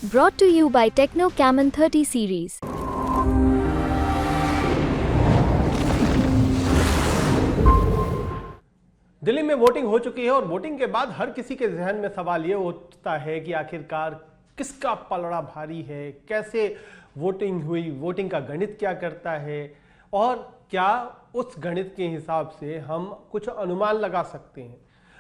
Brought to you by Techno Camon 30 series. Delhi में voting हो चुकी है और वोटिंग के बाद हर किसी के जहन में सवाल ये उठता है कि आखिरकार किसका पलड़ा भारी है, कैसे वोटिंग हुई, वोटिंग का गणित क्या करता है और क्या उस गणित के हिसाब से हम कुछ अनुमान लगा सकते हैं।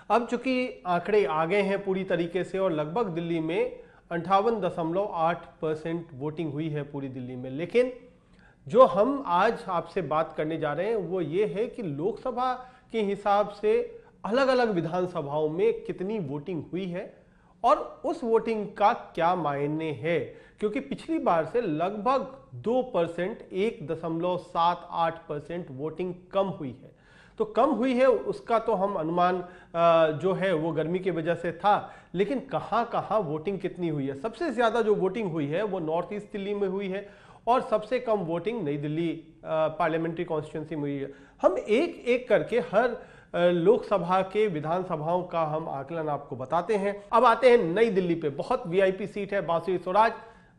अब चूंकि आंकड़े आ गए हैं पूरी तरीके से और लगभग दिल्ली में 58.8% वोटिंग हुई है पूरी दिल्ली में, लेकिन जो हम आज आपसे बात करने जा रहे हैं वो ये है कि लोकसभा के हिसाब से अलग अलग विधानसभाओं में कितनी वोटिंग हुई है और उस वोटिंग का क्या मायने है, क्योंकि पिछली बार से लगभग 2%, 1.78% वोटिंग कम हुई है। तो कम हुई है उसका तो हम अनुमान जो है वो गर्मी की वजह से था, लेकिन कहां कहां वोटिंग कितनी हुई है। सबसे ज्यादा जो वोटिंग हुई है वो नॉर्थ ईस्ट दिल्ली में हुई है और सबसे कम वोटिंग नई दिल्ली पार्लियामेंट्री कॉन्स्टिट्यूंसी में हुई है। हम एक एक करके हर लोकसभा के विधानसभाओं का हम आकलन आपको बताते हैं। अब आते हैं नई दिल्ली पे। बहुत वीआईपी सीट है बांसुरी स्वराज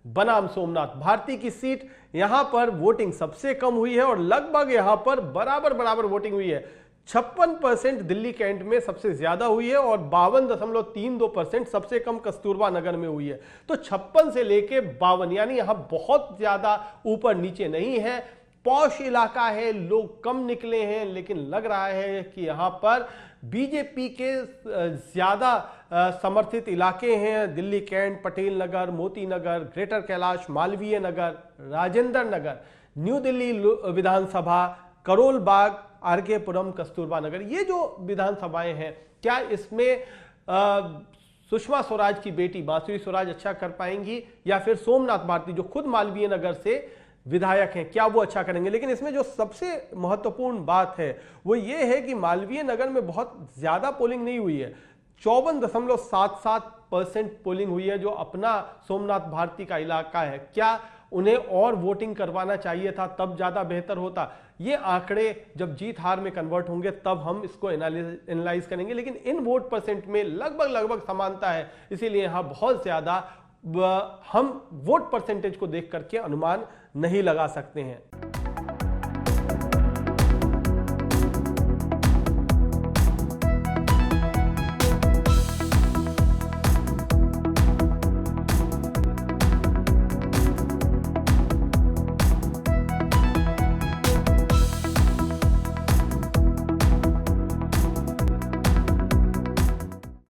बनाम सोमनाथ भारती की सीट। यहां पर वोटिंग सबसे कम हुई है और लगभग यहां पर बराबर वोटिंग हुई है। 56% दिल्ली कैंट में सबसे ज्यादा हुई है और 52.32% सबसे कम कस्तूरबा नगर में हुई है। तो 56 से लेके 52 यानी यहां बहुत ज्यादा ऊपर नीचे नहीं है। पॉश इलाका है, लोग कम निकले हैं, लेकिन लग रहा है कि यहां पर बीजेपी के ज्यादा समर्थित इलाके हैं। Delhi cantt, Patel Nagar, Moti Nagar, greater Kailash, Malviya Nagar, Rajendra Nagar, new Delhi विधानसभा, करोल बाग, आरके पुरम, कस्तूरबा नगर, ये जो विधानसभाएं हैं, क्या इसमें सुषमा स्वराज की बेटी बांसुरी स्वराज अच्छा कर पाएंगी या फिर सोमनाथ भारती जो खुद मालवीय नगर से विधायक हैं, क्या वो अच्छा करेंगे। लेकिन इसमें जो सबसे महत्वपूर्ण बात है वो ये है कि मालवीय नगर में बहुत ज्यादा पोलिंग नहीं हुई है। 54.77% पोलिंग हुई है, जो अपना सोमनाथ भारती का इलाका है। क्या उन्हें और वोटिंग करवाना चाहिए था, तब ज्यादा बेहतर होता। ये आंकड़े जब जीत हार में कन्वर्ट होंगे तब हम इसको एनालाइज करेंगे, लेकिन इन वोट परसेंट में लगभग समानता है। इसीलिए यहां बहुत ज्यादा हम वोट परसेंटेज को देख करके अनुमान नहीं लगा सकते हैं।